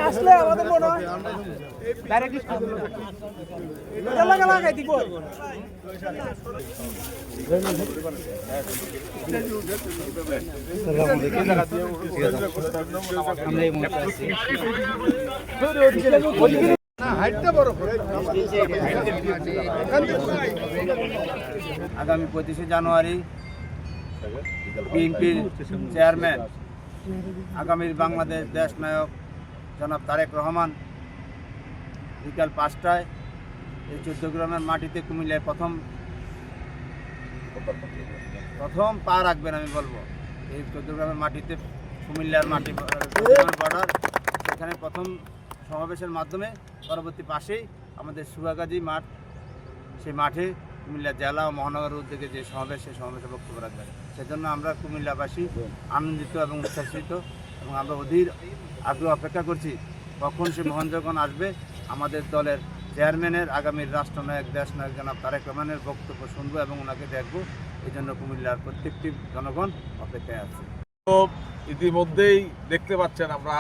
আসলে আমাদের মনে হয় আগামী 25শে জানুয়ারি বিএনপির চেয়ারম্যান আগামীর বাংলাদেশ দেশ নায়ক জনাব তারেক রহমান বিকাল 5টায় এই 14 গ্রামের মাটিতে কুমিল্লায় প্রথম পা রাখবেন। আমি বলবো এই 14 গ্রামের মাটিতে কুমিল্লার মাটি বর্ডার এখানে প্রথম সমাবেশের মাধ্যমে পরবর্তী পাশেই আমাদের সুগাগাজী মাঠ, সেই মাঠে কুমিল্লা জেলা ও মহানগরের উদ্যোগে যে সমাবেশ, সেই সমাবেশে বক্তব্য রাখবেন। সেজন্য আমরা কুমিল্লাবাসী আনন্দিত এবং উচ্ছ্বাসিত এবং আমরা অধীর আগ্রহ অপেক্ষা করছি কখন সে মহেন্দ্রগণ আসবে। আমাদের দলের চেয়ারম্যানের আগামীর রাষ্ট্রনায়ক দেশ নায়ক জনাব তারেক রহমানের বক্তব্য শুনবো এবং ওনাকে দেখবো। এই জন্য কুমিল্লার প্রত্যেকটি জনগণ অপেক্ষায় আছে। ইতিমধ্যেই দেখতে পাচ্ছেন আমরা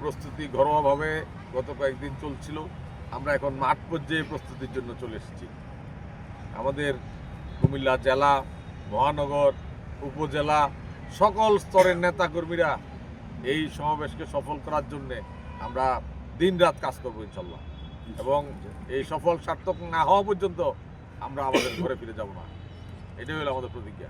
প্রস্তুতি ঘরোয়াভাবে গত কয়েকদিন চলছিল। আমরা এখন মাঠ পর্যায়ে প্রস্তুতির জন্য চলে এসেছি। আমাদের কুমিল্লা জেলা, মহানগর, উপজেলা সকল স্তরের নেতাকর্মীরা এই সমাবেশকে সফল করার জন্যে আমরা দিনরাত কাজ করবো ইনশাল্লাহ, এবং এই সফল সার্থক না হওয়া পর্যন্ত আমরা আমাদের ঘরে ফিরে যাব না। এটাই হলো আমাদের প্রতিজ্ঞা।